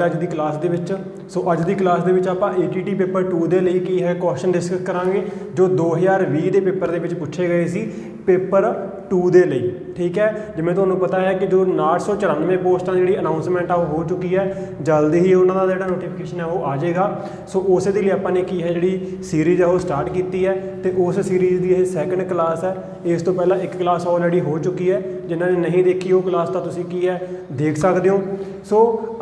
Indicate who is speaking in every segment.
Speaker 1: ਅੱਜ ਦੀ ਕਲਾਸ ਦੇ ਵਿੱਚ ਸੋ ਅੱਜ ਦੀ ਕਲਾਸ ਦੇ ਵਿੱਚ ਆਪਾਂ ATT ਪੇਪਰ 2 ਦੇ ਲਈ ਕੀ ਹੈ ਕੁਐਸਚਨ ਡਿਸਕਸ ਕਰਾਂਗੇ ਜੋ 2020 ਦੇ ਪੇਪਰ ਦੇ ਵਿੱਚ ਪੁੱਛੇ ਗਏ ਸੀ ਪੇਪਰ 2 ਦੇ ਲਈ। ਠੀਕ ਹੈ, ਜਿਵੇਂ ਤੁਹਾਨੂੰ ਪਤਾ ਹੈ ਕਿ ਜੋ 994 ਪੋਸਟਾਂ ਦੀ ਜਿਹੜੀ ਅਨਾਉਂਸਮੈਂਟ ਆ ਉਹ ਹੋ ਚੁੱਕੀ ਹੈ, ਜਲਦੀ ਹੀ ਉਹਨਾਂ ਦਾ ਜਿਹੜਾ ਨੋਟੀਫਿਕੇਸ਼ਨ ਹੈ ਉਹ ਆ ਜਾਏਗਾ। ਸੋ ਉਸੇ ਦੇ ਲਈ ਆਪਾਂ ਨੇ ਕੀ ਹੈ ਜਿਹੜੀ ਸੀਰੀਜ਼ ਹੈ ਉਹ ਸਟਾਰਟ ਕੀਤੀ ਹੈ ਤੇ ਉਸ ਸੀਰੀਜ਼ ਦੀ ਇਹ ਸੈਕੰਡ ਕਲਾਸ ਹੈ। ਇਸ ਤੋਂ ਪਹਿਲਾਂ ਇੱਕ ਕਲਾਸ ਆਲਰੇਡੀ ਹੋ ਚੁੱਕੀ ਹੈ, ਜਿਨ੍ਹਾਂ ਨੇ ਨਹੀਂ ਦੇਖੀ ਉਹ ਕਲਾਸ ਤਾਂ ਤੁਸੀਂ ਕੀ ਹੈ ਦੇਖ ਸਕਦੇ ਹੋ। ਸੋ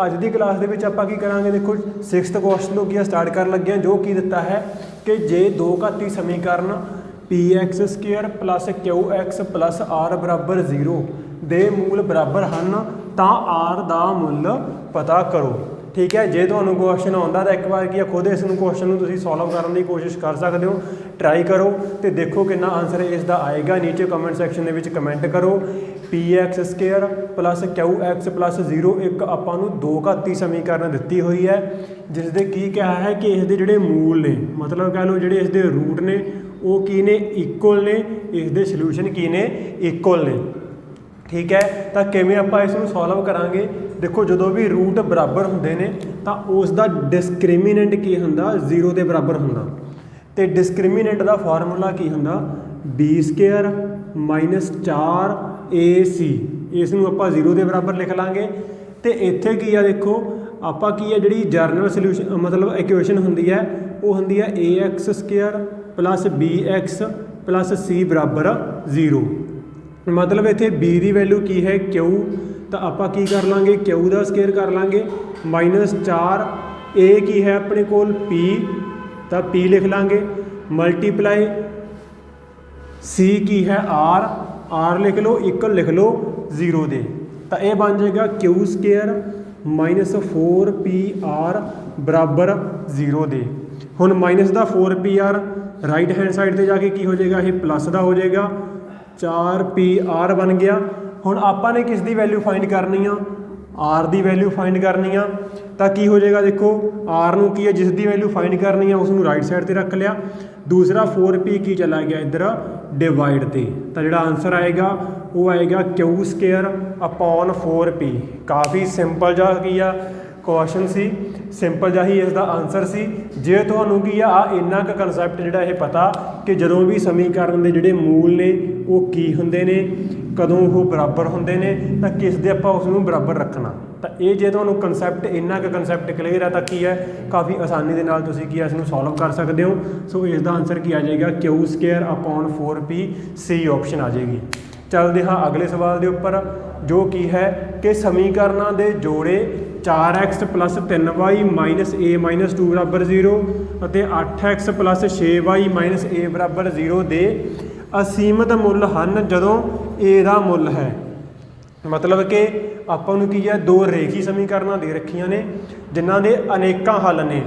Speaker 1: ਅੱਜ ਦੀ ਕਲਾਸ ਦੇ ਵਿੱਚ ਆਪਾਂ ਕੀ ਕਰਾਂਗੇ, ਦੇਖੋ 6th ਕੁਐਸਚਨ ਤੋਂ ਕੀ ਸਟਾਰਟ ਕਰਨ ਲੱਗੇ ਹਾਂ, ਜੋ ਕੀ ਦਿੱਤਾ ਹੈ ਕਿ ਜੇ ਦੋ ਘਾਤੀ ਸਮੀਕਰਨ px square plus qx plus r ਬਰਾਬਰ 0 ਦੇ ਮੂਲ ਬਰਾਬਰ ਹਨ ਤਾਂ r ਦਾ ਮੁੱਲ ਪਤਾ ਕਰੋ। ਠੀਕ ਹੈ, ਜੇ ਤੁਹਾਨੂੰ ਕੁਐਸਚਨ ਆਉਂਦਾ ਤਾਂ ਇੱਕ ਵਾਰ ਕੀ ਖੁਦ ਇਸ ਨੂੰ ਕੁਐਸਚਨ ਨੂੰ ਤੁਸੀਂ ਸੋਲਵ ਕਰਨ ਦੀ ਕੋਸ਼ਿਸ਼ ਕਰ ਸਕਦੇ ਹੋ, ਟਰਾਈ ਕਰੋ ਤੇ ਦੇਖੋ ਕਿੰਨਾ ਆਨਸਰ ਇਸ ਦਾ ਆਏਗਾ। ਨੀਚੇ ਕਮੈਂਟ ਸੈਕਸ਼ਨ ਦੇ ਵਿੱਚ ਕਮੈਂਟ ਕਰੋ। px square plus qx plus 0 ਇੱਕ ਆਪਾਂ ਨੂੰ ਦੋ ਘਾਤੀ ਸਮੀਕਰਨ ਦਿੱਤੀ ਹੋਈ ਹੈ, ਜਿਸ ਦੇ ਕੀ ਕਿਹਾ ਹੈ ਕਿ ਇਸ ਦੇ ਜਿਹੜੇ ਮੂਲ ਨੇ, ਮਤਲਬ ਕਹਿ ਲਓ ਜਿਹੜੇ ਇਸ ਦੇ ਰੂਟ ਨੇ ਉਹ ਕੀ ਨੇ, ਇਕੁਅਲ ਨੇ, ਇਸ ਦੇ ਸੋਲੂਸ਼ਨ ਕੀ ਨੇ, ਇਕੁਅਲ ਨੇ। ਠੀਕ ਹੈ, ਤਾਂ ਕਿਵੇਂ ਆਪਾਂ ਇਸ ਨੂੰ ਸੋਲਵ ਕਰਾਂਗੇ, ਦੇਖੋ ਜਦੋਂ ਵੀ ਰੂਟ ਬਰਾਬਰ ਹੁੰਦੇ ਨੇ ਤਾਂ ਉਸ ਦਾ ਡਿਸਕ੍ਰਿਮੀਨੈਂਟ ਕੀ ਹੁੰਦਾ, 0 ਦੇ ਬਰਾਬਰ ਹੁੰਦਾ ਤੇ ਡਿਸਕ੍ਰਿਮੀਨੈਂਟ ਦਾ ਫਾਰਮੂਲਾ ਕੀ ਹੁੰਦਾ, b ਸਕੁਅਰ ਮਾਈਨਸ 4ac। ਇਸ ਨੂੰ ਆਪਾਂ 0 ਦੇ ਬਰਾਬਰ ਲਿਖ ਲਾਂਗੇ ਤੇ ਇੱਥੇ ਕੀ ਆ, ਦੇਖੋ ਆਪਾਂ ਕੀ ਹੈ ਜਿਹੜੀ ਜਰਨਲ ਸੋਲੂਸ਼ਨ ਮਤਲਬ ਇਕੁਏਸ਼ਨ ਹੁੰਦੀ ਹੈ ਉਹ ਹੁੰਦੀ ਹੈ ax square plus bx plus c ਬਰਾਬਰ 0। ਮਤਲਬ ਇੱਥੇ b ਦੀ ਵੈਲਿਊ ਕੀ ਹੈ q, ਤਾਂ ਆਪਾਂ ਕੀ ਕਰ ਲਾਂਗੇ q ਦਾ ਸਕੁਅਰ ਕਰ ਲਾਂਗੇ ਮਾਈਨਸ 4, a ਕੀ ਹੈ ਆਪਣੇ ਕੋਲ p, ਤਾਂ p ਲਿਖ ਲਾਂਗੇ ਮਲਟੀਪਲਾਈ c ਕੀ ਹੈ r ਲਿਖ ਲਓ, ਇਕੁਅਲ ਲਿਖ ਲਓ 0 ਦੇ, ਤਾਂ ਇਹ ਬਣ ਜਾਏਗਾ q ਸਕੁਅਰ ਮਾਈਨਸ 4pr ਬਰਾਬਰ 0 ਦੇ। ਹੁਣ ਮਾਈਨਸ ਦਾ 4pr ਰਾਈਟ ਹੈਂਡ ਸਾਈਡ ਤੇ ਜਾ ਕੇ ਕੀ ਹੋ ਜਾਏਗਾ, ਇਹ ਪਲੱਸ ਦਾ ਹੋ ਜਾਏਗਾ, 4pr ਬਣ ਗਿਆ। ਹੁਣ ਆਪਾਂ ਨੇ ਕਿਸ ਦੀ ਵੈਲਿਊ ਫਾਈਂਡ ਕਰਨੀ ਆ, r ਦੀ ਵੈਲਿਊ ਫਾਈਂਡ ਕਰਨੀ ਆ, ਤਾਂ ਕੀ ਹੋ ਜਾਏਗਾ, ਦੇਖੋ r ਨੂੰ ਕੀ ਹੈ ਜਿਸ ਦੀ ਵੈਲਿਊ ਫਾਈਂਡ ਕਰਨੀ ਆ ਉਸ ਨੂੰ ਰਾਈਟ ਸਾਈਡ ਤੇ ਰੱਖ ਲਿਆ, ਦੂਸਰਾ 4p ਕੀ ਚਲਾ ਗਿਆ ਇੱਧਰ ਡਿਵਾਈਡ ਤੇ, ਤਾਂ ਜਿਹੜਾ ਆਨਸਰ ਆਏਗਾ ਉਹ ਆਏਗਾ q ਸਕੁਅਰ ਅਪੋਨ 4p। ਕਾਫੀ ਸਿੰਪਲ ਜਿਹਾ ਕੀ ਆ ਕੁਐਸਚਨ ਸੀ, ਸਿੰਪਲ ਜਿਹਾ ਹੀ ਇਸ ਦਾ ਆਨਸਰ ਸੀ। ਜੇ ਤੁਹਾਨੂੰ ਕੀ ਆ ਇੰਨਾ ਕੁ ਕਨਸੈਪਟ ਜਿਹੜਾ ਇਹ ਪਤਾ ਕਿ ਜਦੋਂ ਵੀ ਸਮੀਕਰਨ ਦੇ ਜਿਹੜੇ ਮੂਲ ਨੇ ਉਹ ਕੀ ਹੁੰਦੇ ਨੇ, ਕਦੋਂ ਉਹ ਬਰਾਬਰ ਹੁੰਦੇ ਨੇ, ਤਾਂ ਕਿਸ ਦੇ ਆਪਾਂ ਉਸ ਨੂੰ ਬਰਾਬਰ ਰੱਖਣਾ, ਤਾਂ ਇਹ ਜੇ ਤੁਹਾਨੂੰ ਕਨਸੈਪਟ ਇੰਨਾ ਕੁ ਕਨਸੈਪਟ ਕਲੀਅਰ ਹੈ ਤਾਂ ਕੀ ਹੈ ਕਾਫੀ ਆਸਾਨੀ ਦੇ ਨਾਲ ਤੁਸੀਂ ਕੀ ਇਸ ਨੂੰ ਸੋਲਵ ਕਰ ਸਕਦੇ ਹੋ। ਸੋ ਇਸ ਦਾ ਆਨਸਰ ਕੀ ਆ ਜਾਏਗਾ q square upon 4p, C option ਆ ਜਾਏਗੀ। ਚੱਲਦੇ ਹਾਂ ਅਗਲੇ ਸਵਾਲ ਦੇ ਉੱਪਰ, ਜੋ ਕੀ ਹੈ ਕਿ ਸਮੀਕਰਨਾਂ ਦੇ ਜੋੜੇ 4x plus 3y minus a minus 2 ਬਰਾਬਰ 0 ਅਤੇ 8x plus 6y minus a ਬਰਾਬਰ 0 ਦੇ ਅਸੀਮਤ ਮੁੱਲ ਹਨ ਜਦੋਂ a ਦਾ ਮੁੱਲ ਹੈ। ਮਤਲਬ ਕਿ ਆਪਾਂ ਨੂੰ ਕੀ ਹੈ ਦੋ ਰੇਖੀ ਸਮੀਕਰਨਾਂ ਦੇ ਰੱਖੀਆਂ ਨੇ ਜਿਨ੍ਹਾਂ ਦੇ ਅਨੇਕਾਂ ਹੱਲ ਨੇ,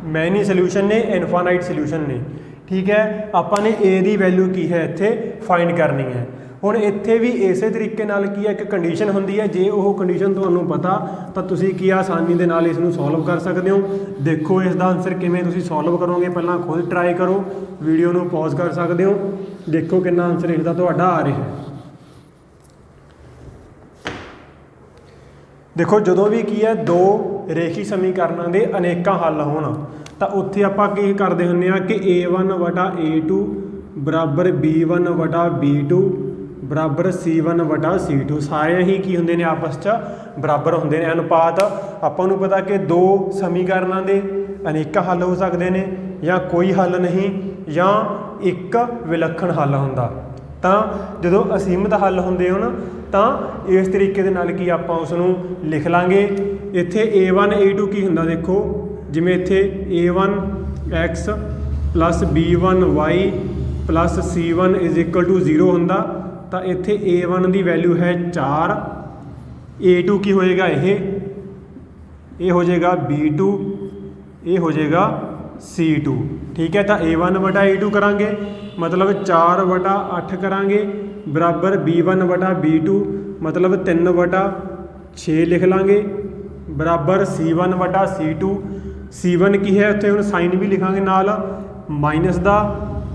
Speaker 1: ਮੈਨੀ ਸੋਲਿਊਸ਼ਨ ਨੇ, ਇਨਫਾਈਨਾਈਟ ਸੋਲਿਊਸ਼ਨ ਨੇ। ਠੀਕ ਹੈ, ਆਪਾਂ ਨੇ a ਦੀ ਵੈਲਿਊ ਕੀ ਹੈ ਇੱਥੇ ਫਾਈਂਡ ਕਰਨੀ ਹੈ। ਹੁਣ ਇੱਥੇ ਵੀ ਇਸੇ ਤਰੀਕੇ ਨਾਲ ਕੀ ਹੈ ਇੱਕ ਕੰਡੀਸ਼ਨ ਹੁੰਦੀ ਹੈ, ਜੇ ਉਹ ਕੰਡੀਸ਼ਨ ਤੁਹਾਨੂੰ ਪਤਾ ਤਾਂ ਤੁਸੀਂ ਕੀ ਆਸਾਨੀ ਦੇ ਨਾਲ ਇਸ ਨੂੰ ਸੋਲਵ ਕਰ ਸਕਦੇ ਹੋ। ਦੇਖੋ ਇਸ ਦਾ ਆਨਸਰ ਕਿਵੇਂ ਤੁਸੀਂ ਸੋਲਵ ਕਰੋਗੇ, ਪਹਿਲਾਂ ਖੁਦ ਟਰਾਈ ਕਰੋ, ਵੀਡੀਓ ਨੂੰ ਪੌਜ਼ ਕਰ ਸਕਦੇ ਹੋ, ਦੇਖੋ ਕਿੰਨਾ ਆਨਸਰ ਇਸ ਦਾ ਤੁਹਾਡਾ ਆ ਰਿਹਾ ਹੈ। ਦੇਖੋ ਜਦੋਂ ਵੀ ਕੀ ਹੈ ਦੋ ਰੇਖੀ ਸਮੀਕਰਨਾਂ ਦੇ ਅਨੇਕਾਂ ਹੱਲ ਹੋਣ ਤਾਂ ਉੱਥੇ ਆਪਾਂ ਕੀ ਕਰਦੇ ਹੁੰਦੇ ਹਾਂ ਕਿ a1 ਵਟਾ a2 ਬਰਾਬਰ b1 ਵਟਾ b2 ਬਰਾਬਰ c1 ਵਟਾ c2, ਸਾਰੇ ਹੀ ਕੀ ਹੁੰਦੇ ਨੇ ਆਪਸ 'ਚ ਬਰਾਬਰ ਹੁੰਦੇ ਨੇ। ਅਨੁਪਾਤ ਆਪਾਂ ਨੂੰ ਪਤਾ ਕਿ ਦੋ ਸਮੀਕਰਨਾਂ ਦੇ ਅਨੇਕਾਂ ਹੱਲ ਹੋ ਸਕਦੇ ਨੇ ਜਾਂ ਕੋਈ ਹੱਲ ਨਹੀਂ ਜਾਂ ਇੱਕ ਵਿਲੱਖਣ ਹੱਲ ਹੁੰਦਾ। ਤਾਂ ਜਦੋਂ ਅਸੀਮਤ ਹੱਲ ਹੁੰਦੇ ਹੋ ਨਾ ਤਾਂ ਇਸ ਤਰੀਕੇ ਦੇ ਨਾਲ ਕੀ ਆਪਾਂ ਉਸ ਨੂੰ ਲਿਖ ਲਾਂਗੇ। ਇੱਥੇ a1 a2 ਕੀ ਹੁੰਦਾ, ਦੇਖੋ ਜਿਵੇਂ ਇੱਥੇ a1x plus b1 y plus c1 is equal to 0 ਹੁੰਦਾ, ਤਾਂ ਇੱਥੇ a1 ਦੀ ਵੈਲਿਊ ਹੈ 4, a2 ਕੀ ਹੋਏਗਾ ਇਹ ਹੋ ਜਾਏਗਾ b2, ਇਹ ਹੋ ਜਾਏਗਾ c2। ਠੀਕ ਹੈ, ਤਾਂ a1 ਵਟਾ a2 ਕਰਾਂਗੇ ਮਤਲਬ 4 ਵਟਾ 8 ਕਰਾਂਗੇ ਬਰਾਬਰ b1 ਵਟਾ b2 ਮਤਲਬ 3 ਵਟਾ 6 ਲਿਖ ਲਾਂਗੇ ਬਰਾਬਰ c1 ਵਟਾ c2। c1 ਕੀ ਹੈ ਉੱਥੇ ਹੁਣ ਸਾਈਨ ਵੀ ਲਿਖਾਂਗੇ ਨਾਲ ਮਾਈਨਸ ਦਾ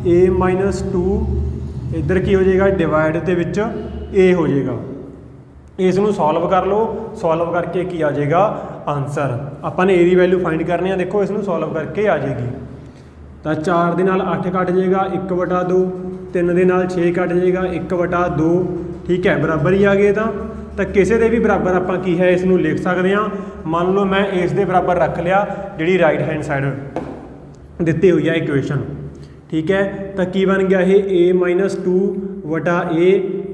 Speaker 1: a ਮਾਈਨਸ 2, ਇੱਧਰ ਕੀ ਹੋ ਜਾਏਗਾ ਡਿਵਾਈਡ ਦੇ ਵਿੱਚ a ਹੋ ਜਾਏਗਾ। ਇਸ ਨੂੰ ਸੋਲਵ ਕਰ ਲਓ, ਸੋਲਵ ਕਰਕੇ ਕੀ ਆ ਜਾਏਗਾ ਆਨਸਰ। ਆਪਾਂ ਨੇ a ਦੀ ਵੈਲਿਊ ਫਾਈਂਡ ਕਰਨੀ ਆ, ਦੇਖੋ ਇਸ ਨੂੰ ਸੋਲਵ ਕਰਕੇ ਆ ਜਾਏਗੀ। ਤਾਂ 4 ਦੇ ਨਾਲ 8 ਕੱਟ ਜਾਏਗਾ 1/2, 3 ਦੇ ਨਾਲ 6 ਕੱਟ ਜਾਏਗਾ 1/2, ਠੀਕ ਹੈ, ਬਰਾਬਰ ਹੀ ਆ ਗਏ। ਤਾਂ ਕਿਸੇ ਦੇ ਵੀ ਬਰਾਬਰ ਆਪਾਂ ਕੀ ਹੈ ਇਸ ਨੂੰ ਲਿਖ ਸਕਦੇ ਹਾਂ। ਮੰਨ ਲਓ ਮੈਂ ਇਸ ਦੇ ਬਰਾਬਰ ਰੱਖ ਲਿਆ ਜਿਹੜੀ ਰਾਈਟ ਹੈਂਡ ਸਾਈਡ ਦਿੱਤੀ ਹੋਈ ਹੈ ਇਕੁਏਸ਼ਨ, ਠੀਕ ਹੈ। ਤਾਂ ਕੀ ਬਣ ਗਿਆ ਇਹ a - 2/a,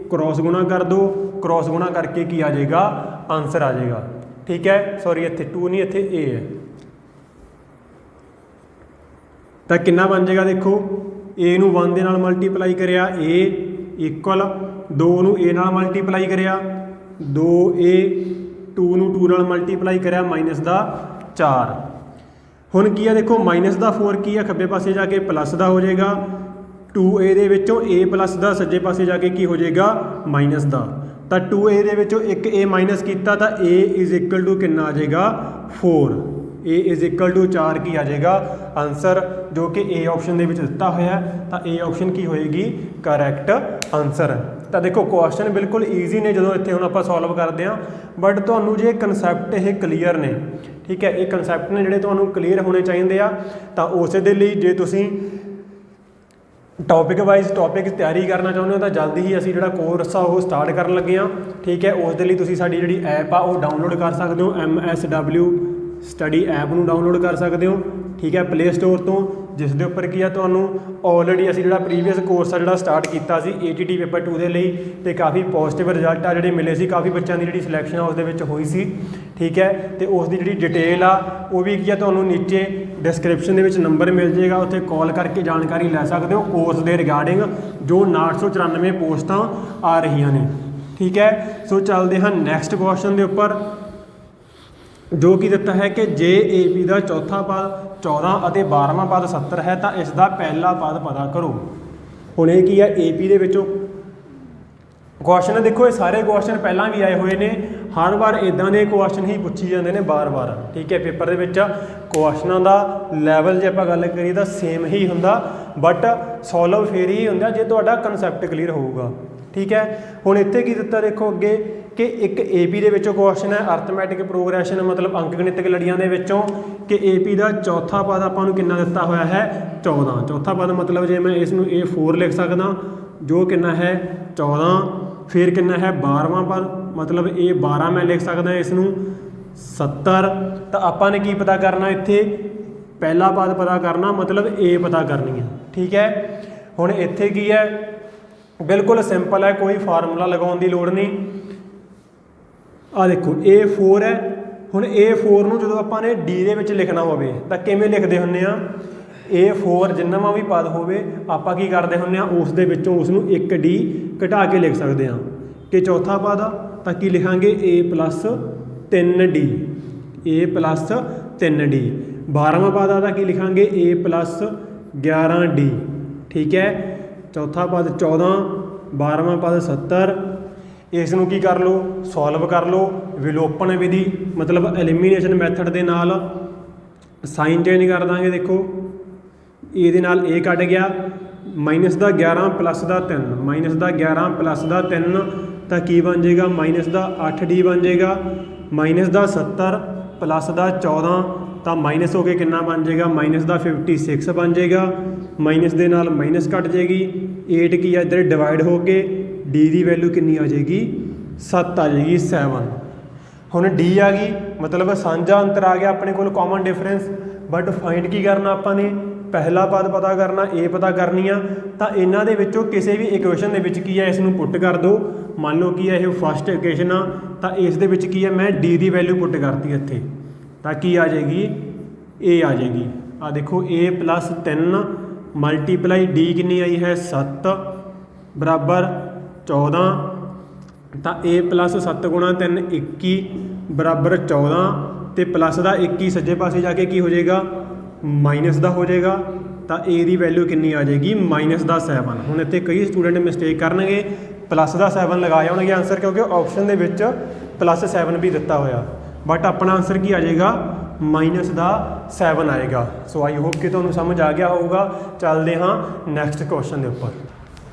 Speaker 1: ਕ੍ਰੋਸ ਗੁਣਾ ਕਰ ਦਿਓ, ਕ੍ਰੋਸ ਗੁਣਾ ਕਰਕੇ ਕੀ ਆ ਜਾਏਗਾ ਆਨਸਰ ਆ ਜਾਏਗਾ, ਠੀਕ ਹੈ। ਸੌਰੀ ਇੱਥੇ 2 ਨਹੀਂ, ਇੱਥੇ a ਹੈ। ਤਾਂ ਕਿੰਨਾ ਬਣ ਜਾਏਗਾ ਦੇਖੋ, a ਨੂੰ 1 ਦੇ ਨਾਲ ਮਲਟੀਪਲਾਈ ਕਰਿਆ a ਇਕੁਅਲ 2 ਨੂੰ a ਨਾਲ ਮਲਟੀਪਲਾਈ ਕਰਿਆ 2a, 2 ਨੂੰ 2 ਨਾਲ ਮਲਟੀਪਲਾਈ ਕਰਿਆ -4। ਹੁਣ ਕੀ ਆ ਦੇਖੋ -4 ਕੀ ਆ ਖੱਬੇ ਪਾਸੇ ਜਾ ਕੇ ਪਲੱਸ ਦਾ ਹੋ ਜਾਏਗਾ, 2a ਦੇ ਵਿੱਚੋਂ a ਪਲੱਸ ਦਾ ਸੱਜੇ ਪਾਸੇ ਜਾ ਕੇ ਕੀ ਹੋ ਜਾਏਗਾ ਮਾਈਨਸ ਦਾ। ਤਾਂ 2a ਦੇ ਵਿੱਚੋਂ ਇੱਕ a ਮਾਈਨਸ ਕੀਤਾ ਤਾਂ a = ਕਿੰਨਾ ਆ ਜਾਏਗਾ 4, a = 4 ਕੀ ਆ ਜਾਏਗਾ ਆਨਸਰ, ਜੋ ਕਿ a ਆਪਸ਼ਨ ਦੇ ਵਿੱਚ ਦਿੱਤਾ ਹੋਇਆ। ਤਾਂ a ਆਪਸ਼ਨ ਕੀ ਹੋਏਗੀ ਕਰੈਕਟ ਆਨਸਰ। ਤਾਂ ਦੇਖੋ ਕੁਐਸਚਨ ਬਿਲਕੁਲ ਈਜ਼ੀ ਨੇ ਜਦੋਂ ਇੱਥੇ ਹੁਣ ਆਪਾਂ ਸੋਲਵ ਕਰਦੇ ਹਾਂ, ਬਟ ਤੁਹਾਨੂੰ ਜੇ ਕਨਸੈਪਟ ਇਹ ਕਲੀਅਰ ਨੇ, ਠੀਕ ਹੈ, ਇਹ ਕਨਸੈਪਟ ਨੇ ਜਿਹੜੇ ਤੁਹਾਨੂੰ ਕਲੀਅਰ ਹੋਣੇ ਚਾਹੀਦੇ ਆ। ਤਾਂ ਉਸੇ ਦੇ ਲਈ ਜੇ ਤੁਸੀਂ ਟੌਪਿਕ ਵਾਈਜ਼ ਟੌਪਿਕ ਤਿਆਰੀ ਕਰਨਾ ਚਾਹੁੰਦੇ ਹੋ ਤਾਂ ਜਲਦੀ ਹੀ ਅਸੀਂ ਜਿਹੜਾ ਕੋਰਸ ਆ ਉਹ ਸਟਾਰਟ ਕਰਨ ਲੱਗੇ ਹਾਂ, ਠੀਕ ਹੈ। ਉਸ ਦੇ ਲਈ ਤੁਸੀਂ ਸਾਡੀ ਜਿਹੜੀ ਐਪ ਆ ਉਹ ਡਾਊਨਲੋਡ ਕਰ ਸਕਦੇ ਹੋ, MSW ਸਟੱਡੀ ਐਪ ਨੂੰ ਡਾਊਨਲੋਡ ਕਰ ਸਕਦੇ ਹੋ, ਠੀਕ ਹੈ, ਪਲੇ ਸਟੋਰ ਤੋਂ, ਜਿਸ ਦੇ ਉੱਪਰ ਕੀ ਆ ਤੁਹਾਨੂੰ ਆਲਰੇਡੀ ਅਸੀਂ ਜਿਹੜਾ ਪ੍ਰੀਵੀਅਸ ਕੋਰਸ ਆ ਜਿਹੜਾ ਸਟਾਰਟ ਕੀਤਾ ਸੀ ATT ਪੇਪਰ 2 ਦੇ ਲਈ, ਤੇ ਕਾਫੀ ਪੋਜ਼ਿਟਿਵ ਰਿਜ਼ਲਟ ਆ ਜਿਹੜੇ ਮਿਲੇ ਸੀ, ਕਾਫੀ ਬੱਚਿਆਂ ਦੀ ਜਿਹੜੀ ਸਿਲੈਕਸ਼ਨ ਆ ਉਸ ਦੇ ਵਿੱਚ ਹੋਈ ਸੀ, ਠੀਕ ਹੈ। ਤੇ ਉਸ ਦੀ ਜਿਹੜੀ ਡਿਟੇਲ ਆ ਉਹ ਵੀ ਕੀ ਆ ਤੁਹਾਨੂੰ ਨੀਚੇ ਡਿਸਕ੍ਰਿਪਸ਼ਨ ਦੇ ਵਿੱਚ ਨੰਬਰ ਮਿਲ ਜਾਏਗਾ, ਉੱਥੇ ਕਾਲ ਕਰਕੇ ਜਾਣਕਾਰੀ ਲੈ ਸਕਦੇ ਹੋ ਕੋਰਸ ਦੇ ਰਿਗਾਰਡਿੰਗ, ਜੋ 994 ਪੋਸਟਾਂ ਆ ਰਹੀਆਂ ਨੇ, ਠੀਕ ਹੈ। ਸੋ ਚੱਲਦੇ ਹਾਂ ਨੈਕਸਟ ਕੁਐਸਚਨ ਦੇ ਉੱਪਰ, ਜੋ ਕਿ ਦਿੱਤਾ ਹੈ ਕਿ ਜੇ AP ਦਾ ਚੌਥਾ ਪਦ 14 ਅਤੇ 12ਵਾਂ ਪਦ 70 ਹੈ ਤਾਂ ਇਸ ਦਾ ਪਹਿਲਾ ਪਦ ਪਤਾ ਕਰੋ। ਹੁਣ ਇਹ ਕੀ ਹੈ AP ਦੇ ਵਿੱਚੋਂ ਕੁਐਸਚਨ, ਦੇਖੋ ਇਹ ਸਾਰੇ ਕੁਐਸਚਨ ਪਹਿਲਾਂ ਵੀ ਆਏ ਹੋਏ ਨੇ, ਹਰ ਵਾਰ ਇਦਾਂ ਦੇ ਕੁਐਸਚਨ ਹੀ ਪੁੱਛੀ ਜਾਂਦੇ ਨੇ ਬਾਰ-ਬਾਰ, ਠੀਕ ਹੈ। ਪੇਪਰ ਦੇ ਵਿੱਚ ਕੁਐਸਚਨਾਂ ਦਾ ਲੈਵਲ ਜੇ ਆਪਾਂ ਗੱਲ ਕਰੀਏ ਤਾਂ ਸੇਮ ਹੀ ਹੁੰਦਾ, ਬਟ ਸੋਲਵ ਫੇਰ ਹੀ ਹੁੰਦਾ ਜੇ ਤੁਹਾਡਾ ਕਨਸੈਪਟ ਕਲੀਅਰ ਹੋਊਗਾ, ਠੀਕ ਹੈ। ਹੁਣ ਇੱਥੇ ਕੀ ਦਿੱਤਾ ਦੇਖੋ ਅੱਗੇ ਕਿ ਇੱਕ AP ਦੇ ਵਿੱਚੋਂ ਕੁਐਸਚਨ ਹੈ ਅਰਥਮੈਟਿਕ ਪ੍ਰੋਗਰੈਸ਼ਨ, ਮਤਲਬ ਅੰਕ ਗਣਿਤਕ ਲੜੀਆਂ ਦੇ ਵਿੱਚੋਂ, ਕਿ AP ਦਾ ਚੌਥਾ ਪਦ ਆਪਾਂ ਨੂੰ ਕਿੰਨਾ ਦਿੱਤਾ ਹੋਇਆ ਹੈ 14। ਚੌਥਾ ਪਦ ਮਤਲਬ ਜੇ ਮੈਂ ਇਸ ਨੂੰ A4 ਲਿਖ ਸਕਦਾ, ਜੋ ਕਿੰਨਾ ਹੈ 14, ਫਿਰ ਕਿੰਨਾ ਹੈ 12ਵਾਂ ਪਦ, ਮਤਲਬ A12 ਮੈਂ ਲਿਖ ਸਕਦਾ ਇਸ ਨੂੰ 70। ਤਾਂ ਆਪਾਂ ਨੇ ਕੀ ਪਤਾ ਕਰਨਾ ਇੱਥੇ, ਪਹਿਲਾ ਪਦ ਪਤਾ ਕਰਨਾ, ਮਤਲਬ A ਪਤਾ ਕਰਨੀ ਹੈ, ਠੀਕ ਹੈ। ਹੁਣ ਇੱਥੇ ਕੀ ਹੈ, ਬਿਲਕੁਲ ਸਿੰਪਲ ਹੈ, ਕੋਈ ਫਾਰਮੂਲਾ ਲਗਾਉਣ ਦੀ ਲੋੜ ਨਹੀਂ। ਆ ਦੇਖੋ A4 ਹੈ, ਹੁਣ A4 ਨੂੰ ਜਦੋਂ ਆਪਾਂ ਨੇ D ਦੇ ਵਿੱਚ ਲਿਖਣਾ ਹੋਵੇ ਤਾਂ ਕਿਵੇਂ ਲਿਖਦੇ ਹੁੰਦੇ ਆ, A4 ਜਿੰਨਾ ਵੀ ਪਦ ਹੋਵੇ ਆਪਾਂ ਕੀ ਕਰਦੇ ਹੁੰਦੇ ਆ, ਉਸ ਦੇ ਵਿੱਚੋਂ ਉਸ ਨੂੰ 1D ਘਟਾ ਕੇ ਲਿਖ ਸਕਦੇ ਹਾਂ। ਕਿ ਚੌਥਾ ਪਦ ਆ ਤਾਂ ਕੀ ਲਿਖਾਂਗੇ A+3D, A+3D। 12ਵਾਂ ਪਦ ਆ ਤਾਂ ਕੀ ਲਿਖਾਂਗੇ A+11D, ਠੀਕ ਹੈ। ਚੌਥਾ ਪਦ 14, 12ਵਾਂ ਪਦ 70। ਇਸ ਨੂੰ ਕੀ ਕਰ ਲਓ, ਸੋਲਵ ਕਰ ਲਓ ਵਿਲੋਪਨ ਵਿਧੀ, ਮਤਲਬ ਐਲੀਮੀਨੇਸ਼ਨ ਮੈਥਡ ਦੇ ਨਾਲ ਸਾਈਨ ਚੇਂਜ ਕਰ ਦਾਂਗੇ। ਦੇਖੋ A ਦੇ ਨਾਲ A ਕੱਟ ਗਿਆ, -11 + 3, -11 + 3 ਤਾਂ ਕੀ ਬਣ ਜਾਏਗਾ -8D ਬਣ ਜਾਏਗਾ, -70 + 14 ਤਾਂ ਮਾਈਨਸ ਹੋ ਕੇ ਕਿੰਨਾ ਬਣ ਜਾਏਗਾ -56 ਬਣ ਜਾਏਗਾ, ਮਾਈਨਸ ਦੇ ਨਾਲ ਮਾਈਨਸ ਕੱਟ ਜਾਏਗੀ, 8 ਕੀ ਆ ਇੱਧਰ ਡਿਵਾਈਡ ਹੋ ਕੇ D ਦੀ ਵੈਲਿਊ ਕਿੰਨੀ ਆ ਜਾਏਗੀ 7 ਆ ਜਾਏਗੀ 7। ਹੁਣ D ਆ ਗਈ, ਮਤਲਬ ਸਾਂਝਾ ਅੰਤਰ ਆ ਗਿਆ ਆਪਣੇ ਕੋਲ, ਕਾਮਨ ਡਿਫਰੈਂਸ। ਬਟ ਫਾਈਂਡ ਕੀ ਕਰਨਾ ਆਪਾਂ ਨੇ, ਪਹਿਲਾ ਪਦ ਪਤਾ ਕਰਨਾ, A ਪਤਾ ਕਰਨੀ ਆ। ਤਾਂ ਇਹਨਾਂ ਦੇ ਵਿੱਚੋਂ ਕਿਸੇ ਵੀ ਇਕੁਏਸ਼ਨ ਦੇ ਵਿੱਚ ਕੀ ਹੈ ਇਸ ਨੂੰ ਪੁੱਟ ਕਰ ਦਿਓ। ਮੰਨ ਲਓ ਕੀ ਹੈ ਇਹ ਫਸਟ ਇਕੁਏਸ਼ਨ ਆ, ਤਾਂ ਇਸ ਦੇ ਵਿੱਚ ਕੀ ਹੈ ਮੈਂ D ਦੀ ਵੈਲਿਊ ਪੁੱਟ ਕਰਤੀ ਇੱਥੇ, ਤਾਂ ਕੀ ਆ ਜਾਏਗੀ A ਆ ਜਾਏਗੀ। ਆ ਦੇਖੋ A+3 ਮਲਟੀਪਲਾਈ D ਕਿੰਨੀ ਆਈ ਹੈ 7 ਬਰਾਬਰ 14, ਤਾਂ A+7 × 3 21 ਬਰਾਬਰ 14, ਤੇ ਪਲੱਸ ਦਾ 21 ਸੱਜੇ ਪਾਸੇ ਜਾ ਕੇ ਕੀ ਹੋ ਜਾਏਗਾ ਮਾਈਨਸ ਦਾ ਹੋ ਜਾਏਗਾ। ਤਾਂ A ਦੀ ਵੈਲਿਊ ਕਿੰਨੀ ਆ ਜਾਏਗੀ -7। ਹੁਣ ਇੱਥੇ ਕਈ ਸਟੂਡੈਂਟ ਮਿਸਟੇਕ ਕਰਨਗੇ, +7 ਲਗਾਏ ਹੋਣਗੇ ਆਨਸਰ, ਕਿਉਂਕਿ ਆਪਸ਼ਨ ਦੇ ਵਿੱਚ +7 ਵੀ ਦਿੱਤਾ ਹੋਇਆ, ਬਟ ਆਪਣਾ ਆਨਸਰ ਕੀ ਆ ਜਾਏਗਾ -7 ਆਏਗਾ। ਸੋ ਆਈ ਹੋਪ ਕਿ ਤੁਹਾਨੂੰ ਸਮਝ ਆ ਗਿਆ ਹੋਊਗਾ। ਚੱਲਦੇ ਹਾਂ ਨੈਕਸਟ ਕੁਐਸਚਨ ਦੇ ਉੱਪਰ।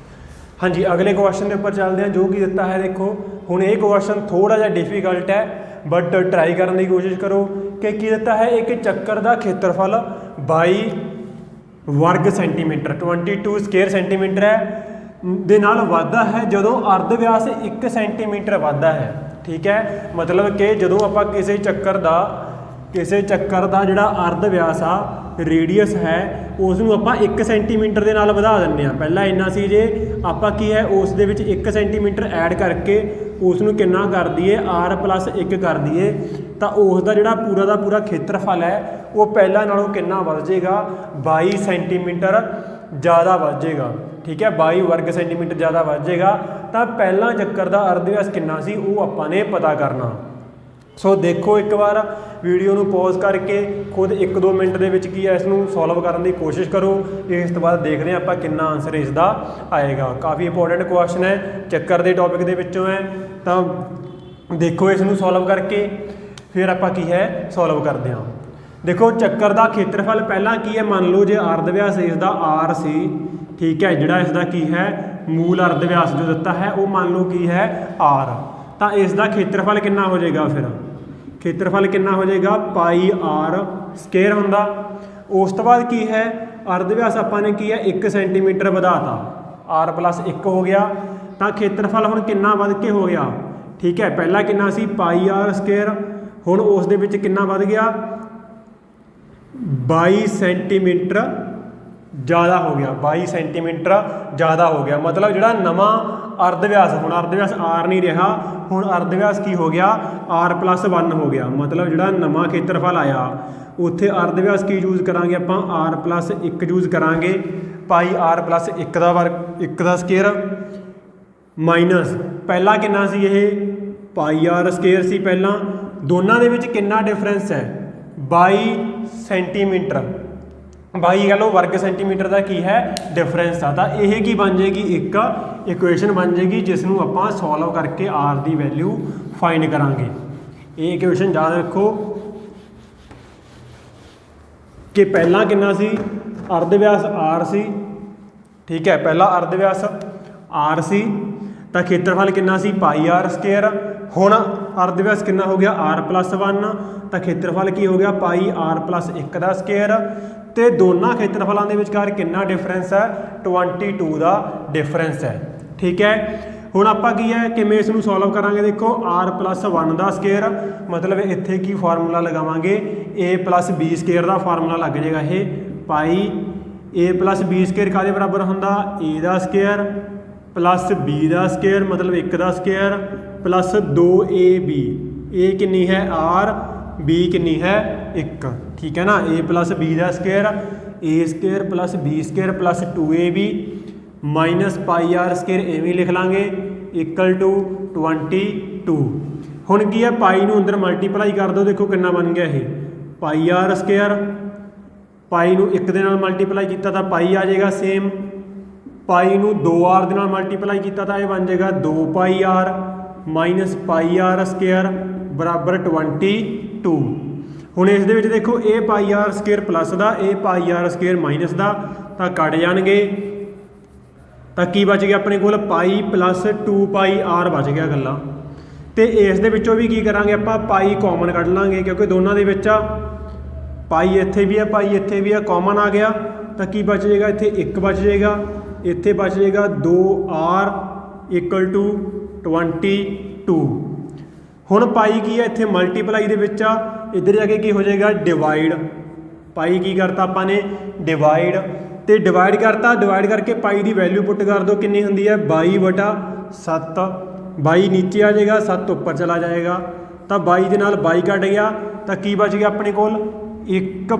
Speaker 1: ਹਾਂਜੀ, ਅਗਲੇ ਕੁਐਸਚਨ ਦੇ ਉੱਪਰ ਚੱਲਦੇ ਹਾਂ, ਜੋ ਕਿ ਦਿੱਤਾ ਹੈ ਦੇਖੋ। ਹੁਣ ਇਹ ਕੁਐਸਚਨ ਥੋੜਾ ਜਿਹਾ ਡਿਫੀਕਲਟ ਹੈ, बट ट्राई करने की कोशिश करो कि की दिता है एक चक्कर का खेत्रफल 22 वर्ग सेंटीमीटर 22 स्केयर सेंटीमीटर है ਦੇ ਨਾਲ ਵੱਧਦਾ है ਜਦੋਂ अर्ध व्यास 1 सेंटीमीटर ਵੱਧਦਾ है। ठीक है, मतलब कि ਜਦੋਂ ਆਪਾਂ ਕਿਸੇ ਚੱਕਰ ਦਾ ਜਿਹੜਾ अर्ध व्यास आ रेडियस है ਉਸ ਨੂੰ ਆਪਾਂ 1 सेंटीमीटर ਦੇ ਨਾਲ ਵਧਾ ਦਿੰਦੇ ਆ। ਪਹਿਲਾਂ ਇੰਨਾ ਸੀ ਜੇ ਆਪਾਂ ਕੀ ਹੈ ਉਸ ਦੇ ਵਿੱਚ 1 सेंटीमीटर ਐਡ ਕਰਕੇ ਉਸ ਨੂੰ ਕਿੰਨਾ ਕਰ ਦਈਏ r+1 ਕਰ ਦਈਏ ਤਾਂ ਉਸ ਦਾ ਜਿਹੜਾ ਪੂਰਾ ਦਾ ਪੂਰਾ ਖੇਤਰਫਲ ਹੈ ਉਹ ਪਹਿਲਾਂ ਨਾਲੋਂ ਕਿੰਨਾ ਵੱਧ ਜਾਏਗਾ 22 सेंटीमीटर ज़्यादा ਵੱਧ ਜਾਏਗਾ। ठीक है, 22 वर्ग सेंटीमीटर ज़्यादा ਵੱਧ ਜਾਏਗਾ। ਤਾਂ ਪਹਿਲਾਂ ਚੱਕਰ ਦਾ अर्ध व्यास ਕਿੰਨਾ ਸੀ ਉਹ ਆਪਾਂ ਨੇ ਪਤਾ ਕਰਨਾ। ਸੋ ਦੇਖੋ ਇੱਕ ਵਾਰ ਵੀਡੀਓ ਨੂੰ ਪੌਜ਼ ਕਰਕੇ ਖੁਦ 1-2 ਮਿੰਟ ਦੇ ਵਿੱਚ ਕੀ ਹੈ ਇਸ ਨੂੰ ਸੋਲਵ ਕਰਨ ਦੀ ਕੋਸ਼ਿਸ਼ ਕਰੋ। ਇਸ ਤੋਂ ਬਾਅਦ ਦੇਖਦੇ ਹਾਂ ਆਪਾਂ ਕਿੰਨਾ ਆਨਸਰ ਇਸ ਦਾ ਆਏਗਾ। ਕਾਫੀ ਇੰਪੋਰਟੈਂਟ ਕੁਐਸਚਨ ਹੈ, ਚੱਕਰ ਦੇ ਟੌਪਿਕ ਦੇ ਵਿੱਚੋਂ ਹੈ, ਤਾਂ ਦੇਖੋ ਇਸ ਨੂੰ ਸੋਲਵ ਕਰਕੇ ਫਿਰ ਆਪਾਂ ਕੀ ਹੈ ਸੋਲਵ ਕਰਦੇ ਹਾਂ। ਦੇਖੋ ਚੱਕਰ ਦਾ ਖੇਤਰਫਲ ਪਹਿਲਾਂ ਕੀ ਹੈ, ਮੰਨ ਲਓ ਜੇ अर्ध व्यास ਇਸ ਦਾ r ਸੀ, ठीक है, ਜਿਹੜਾ ਇਸ ਦਾ ਕੀ ਹੈ ਮੂਲ अर्ध व्यास ਜੋ ਦਿੱਤਾ ਹੈ ਉਹ ਮੰਨ ਲਓ ਕੀ ਹੈ r, ਤਾਂ ਇਸ ਦਾ ਖੇਤਰਫਲ ਕਿੰਨਾ ਹੋ ਜਾਏਗਾ, ਫਿਰ ਖੇਤਰਫਲ ਕਿੰਨਾ ਹੋ ਜਾਏਗਾ πr ਸਕੁਅਰ ਹੁੰਦਾ। ਉਸ ਤੋਂ ਬਾਅਦ ਕੀ ਹੈ अर्ध व्यास ਆਪਾਂ ਨੇ ਕੀ ਹੈ 1 सेंटीमीटर ਵਧਾਤਾ, r+1 ਹੋ ਗਿਆ, ਤਾਂ ਖੇਤਰਫਲ ਹੁਣ ਕਿੰਨਾ ਵੱਧ ਕੇ ਹੋ ਗਿਆ। ਠੀਕ ਹੈ, ਪਹਿਲਾਂ ਕਿੰਨਾ ਸੀ πr ਸਕੁਅਰ, ਹੁਣ ਉਸ ਦੇ ਵਿੱਚ ਕਿੰਨਾ ਵੱਧ ਗਿਆ 22 सेंटीमीटर ज़्यादा हो गया, 22 सेंटीमीटर ज़्यादा हो गया। मतलब ਜਿਹੜਾ ਨਵਾਂ अर्ध व्यास, ਹੁਣ अर्ध व्यास r नहीं रहा, ਹੁਣ अर्ध व्यास की हो गया r+1 हो गया। मतलब ਜਿਹੜਾ ਨਵਾਂ ਖੇਤਰਫਲ ਆਇਆ ਉੱਥੇ अर्ध व्यास की यूज़ करांगे ਆਪਾਂ r+1 यूज़ करांगे, πr+1 ਦਾ ਵਰਗ 1 ਦਾ ਸਕੁਅਰ ਮਾਈਨਸ ਪਹਿਲਾਂ ਕਿੰਨਾ ਸੀ ਇਹ πr ਸਕੁਅਰ ਸੀ। ਪਹਿਲਾਂ ਦੋਨਾਂ ਦੇ ਵਿੱਚ ਕਿੰਨਾ ਡਿਫਰੈਂਸ ਹੈ 22 सेंटीमीटर, 22 कह लो वर्ग सेंटीमीटर का की है डिफरेंस आ। तो यह की बन जाएगी एक इक्वेशन बन जाएगी जिसनों आप सॉल्व करके r की वैल्यू फाइंड करांगे। ये इक्वेशन याद रखो कि पहला कितना सी अर्ध व्यास r सी। ठीक है, पहला अर्ध व्यास r सी तो खेत्रफल कितना सी πr ਸਕੁਅਰ। ਹੁਣ अर्ध व्यास कितना हो गया r+1, तो खेत्रफल की हो गया πr+1 ਦਾ ਸਕੁਅਰ, ਤੇ ਦੋਨਾਂ ਖੇਤਰਫਲਾਂ ਦੇ ਵਿਚਕਾਰ ਕਿੰਨਾ ਡਿਫਰੈਂਸ ਹੈ 22 ਦਾ ਡਿਫਰੈਂਸ ਹੈ। ਠੀਕ ਹੈ, ਹੁਣ ਆਪਾਂ ਕੀ ਹੈ ਕਿਵੇਂ ਇਸ ਨੂੰ ਸੋਲਵ ਕਰਾਂਗੇ। ਦੇਖੋ r+1 ਦਾ ਸਕੁਅਰ, ਮਤਲਬ ਇੱਥੇ ਕੀ ਫਾਰਮੂਲਾ ਲਗਾਵਾਂਗੇ a+b ਸਕੁਅਰ ਦਾ ਫਾਰਮੂਲਾ ਲੱਗ ਜਾਏਗਾ। ਇਹ a+b ਸਕੁਅਰ ਕਾਹਦੇ ਬਰਾਬਰ ਹੁੰਦਾ a the square plus b the square, मतलब 1 ਦਾ ਸਕੁਅਰ प्लस 2ab, a कितनी है r, b कितनी है 1। ठीक है ना, a+b का square a square plus b square plus 2ab minus πr square एवं लिख लाँगे इक्वल टू 22। हुण की है पाई नूं अंदर मल्टीप्लाई कर दो, देखो कितना बन गया ये πr स्क्वायर, पाई नूं 1 दे नाल मल्टीप्लाई किया तो पाई आ जाएगा सेम, पाई नूं 2r दे नाल मल्टीप्लाई किया तो यह बन जाएगा 2πr माइनस πr स्क्वायर बराबर 22। हुण इस दे विच देखो ये πr स्क्वायर प्लस का ये πr स्क्वायर माइनस का, तो कट जाएंगे, तो की बच गया अपने कोल पाई प्लस 2πr बच गया गल्ला। तो इस दे विचों भी की करांगे आपां पाई कॉमन कढ लांगे, क्योंकि दोनों दे विच पाई इत्थे भी है पाई इत्थे भी है, कॉमन आ गया, तो की बच जाएगा इत्थे 1 बच जाएगा, इत्थे बच जाएगा 2r इक्वल टू 22। हुण पाई की है इत्थे मल्टीप्लाई दे विच आ, इधर जाके की हो जाएगा डिवाइड, पाई की करता आपां ने डिवाइड, तो डिवाइड करता, डिवाइड करके पाई की वैल्यू पुट कर दो कितनी होंदी है 22/7, 22 नीचे आ जाएगा 7 ऊपर चला जाएगा, तो 22 के नाल 22 कट गया, तो की बच गया अपने कोल 1 +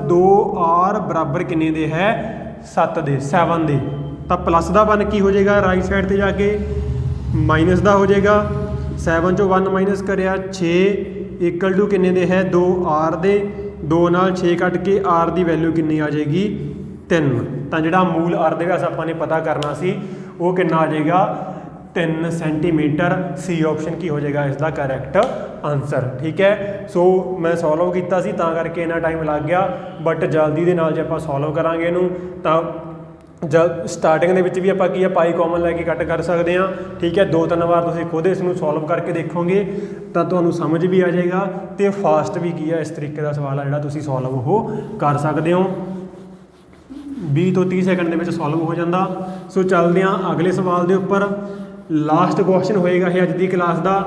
Speaker 1: 2r बराबर किन्ने दे है 7 दे 7 दे, तो प्लस का वन की हो जाएगा राइट साइड पर जाके माइनस का हो जाएगा, 7 चों 1 माइनस करिया 6 इक्वल टू किन्ने दे है 2r दे, 2 नाल 6 कट के r की वैल्यू किन्नी आ जाएगी 3। तो जिहड़ा मूल अर्ध व्यास आपां ने पता करना सी वो कितना आ जाएगा 3 सेंटीमीटर। सी ऑप्शन की हो जाएगा इसका करैक्ट आंसर। ठीक है, सो मैं सॉल्व किया सी तां करके इन्ना टाइम लग गया, बट जल्दी दे नाल जे आपां सॉल्व करांगे इहनूं तां ਜਦ ਸਟਾਰਟਿੰਗ ਦੇ ਵਿੱਚ ਵੀ ਆਪਾਂ ਕੀ ਆ ਪਾਈ ਕਾਮਨ ਲੈ ਕੇ ਕੱਟ ਕਰ ਸਕਦੇ ਹਾਂ। ਠੀਕ ਹੈ, 2-3 ਵਾਰ ਤੁਸੀਂ ਖੁਦ ਇਸ ਨੂੰ ਸੋਲਵ ਕਰਕੇ ਦੇਖੋਗੇ ਤਾਂ ਤੁਹਾਨੂੰ ਸਮਝ ਵੀ ਆ ਜਾਏਗਾ ਤੇ ਫਾਸਟ ਵੀ ਕੀ ਆ ਇਸ ਤਰੀਕੇ ਦਾ ਸਵਾਲ ਆ ਜਿਹੜਾ ਤੁਸੀਂ ਸੋਲਵ ਉਹ ਕਰ ਸਕਦੇ ਹੋ। 20 ਤੋਂ 30 ਸੈਕਿੰਡ ਦੇ ਵਿੱਚ ਸੋਲਵ ਹੋ ਜਾਂਦਾ। ਸੋ ਚੱਲਦੇ ਹਾਂ ਅਗਲੇ ਸਵਾਲ ਦੇ ਉੱਪਰ। ਲਾਸਟ ਕੁਐਸਚਨ ਹੋਏਗਾ ਇਹ ਅੱਜ ਦੀ ਕਲਾਸ ਦਾ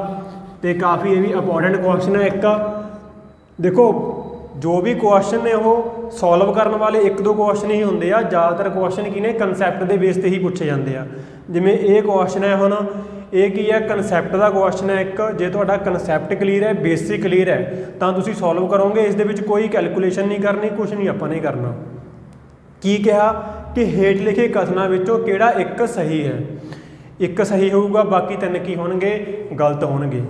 Speaker 1: ਤੇ ਕਾਫੀ ਇਹ ਵੀ ਇੰਪੋਰਟੈਂਟ ਕੁਐਸਚਨ ਹੈ। ਇੱਕ ਦੇਖੋ ਜੋ ਵੀ ਕੁਐਸਚਨ ਨੇ ਉਹ ਸੋਲਵ ਕਰਨ ਵਾਲੇ 1-2 ਕੁਐਸਚਨ ਹੀ ਹੁੰਦੇ ਆ, ਜ਼ਿਆਦਾਤਰ ਕੁਐਸਚਨ ਕੀ ਨੇ ਕਨਸੈਪਟ ਦੇ ਬੇਸ ਤੇ ਹੀ ਪੁੱਛੇ ਜਾਂਦੇ ਆ। ਜਿਵੇਂ ਇਹ ਕੁਐਸਚਨ ਹੈ, ਹੁਣ ਇਹ ਕੀ ਹੈ ਕਨਸੈਪਟ ਦਾ ਕੁਐਸਚਨ ਹੈ ਇੱਕ। ਜੇ ਤੁਹਾਡਾ ਕਨਸੈਪਟ ਕਲੀਅਰ ਹੈ, ਬੇਸਿਕ ਕਲੀਅਰ ਹੈ ਤਾਂ ਤੁਸੀਂ ਸੋਲਵ ਕਰੋਗੇ। ਇਸ ਦੇ ਵਿੱਚ ਕੋਈ ਕੈਲਕੂਲੇਸ਼ਨ ਨਹੀਂ ਕਰਨੀ, ਕੁਝ ਨਹੀਂ ਆਪਾਂ ਨੇ ਕਰਨਾ। ਕੀ ਕਿਹਾ ਕਿ ਹੇਠ ਲਿਖੇ ਕਥਨਾਂ ਵਿੱਚੋਂ ਕਿਹੜਾ ਇੱਕ ਸਹੀ ਹੈ। ਇੱਕ ਸਹੀ ਹੋਊਗਾ, ਬਾਕੀ 3 ਕੀ ਹੋਣਗੇ ਗਲਤ ਹੋਣਗੇ।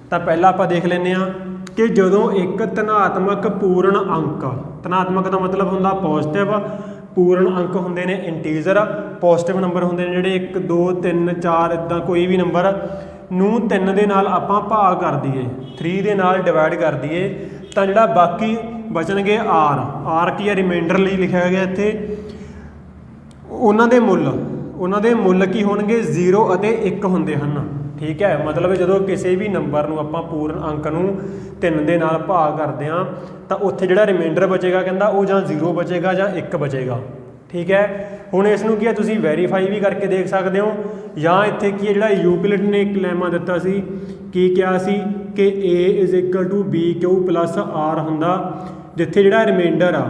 Speaker 1: ਤਾਂ ਪਹਿਲਾਂ ਆਪਾਂ ਦੇਖ ਲੈਂਦੇ ਹਾਂ ਕਿ ਜਦੋਂ ਇੱਕ ਧਨਾਤਮਕ ਪੂਰਨ ਅੰਕ, ਧਨਾਤਮਕ ਦਾ ਮਤਲਬ ਹੁੰਦਾ ਪੋਜ਼ਿਟਿਵ, ਪੂਰਨ ਅੰਕ ਹੁੰਦੇ ਨੇ ਇੰਟੀਜ਼ਰ, ਪੋਜ਼ਿਟਿਵ ਨੰਬਰ ਹੁੰਦੇ ਨੇ ਜਿਹੜੇ 1 2 3 4 ਇੱਦਾਂ ਕੋਈ ਵੀ ਨੰਬਰ ਨੂੰ 3 ਦੇ ਨਾਲ ਆਪਾਂ ਭਾਗ ਕਰ ਦਈਏ, 3 ਦੇ ਨਾਲ ਡਿਵਾਈਡ ਕਰ ਦਈਏ ਤਾਂ ਜਿਹੜਾ ਬਾਕੀ ਬਚਣਗੇ ਆਰ ਕੀ ਹੈ ਰਿਮਾਈਂਡਰ ਲਈ ਲਿਖਿਆ ਗਿਆ ਇੱਥੇ। ਉਹਨਾਂ ਦੇ ਮੁੱਲ ਕੀ ਹੋਣਗੇ 0 ਅਤੇ 1 ਹੁੰਦੇ ਹਨ। ਠੀਕ ਹੈ, ਮਤਲਬ ਜਦੋਂ ਕਿਸੇ ਵੀ ਨੰਬਰ ਨੂੰ ਆਪਾਂ ਪੂਰਨ ਅੰਕ ਨੂੰ 3 ਦੇ ਨਾਲ ਭਾਗ ਕਰਦੇ ਹਾਂ ਤਾਂ ਉੱਥੇ ਜਿਹੜਾ ਰਿਮਾਈਂਡਰ ਬਚੇਗਾ ਕਹਿੰਦਾ ਉਹ ਜਾਂ 0 ਬਚੇਗਾ ਜਾਂ 1 ਬਚੇਗਾ। ਠੀਕ ਹੈ, ਹੁਣ ਇਸ ਨੂੰ ਕੀ ਹੈ ਤੁਸੀਂ ਵੈਰੀਫਾਈ ਵੀ ਕਰਕੇ ਦੇਖ ਸਕਦੇ ਹੋ, ਜਾਂ ਇੱਥੇ ਕੀ ਹੈ ਜਿਹੜਾ ਯੂਕਲਿਡ ਨੇ ਇੱਕ ਲੈਮਾ ਦਿੱਤਾ ਸੀ, ਕੀ ਕਿਹਾ ਸੀ ਕਿ A = BQ + R ਹੁੰਦਾ, ਜਿੱਥੇ ਜਿਹੜਾ ਰਿਮਾਈਂਡਰ ਆ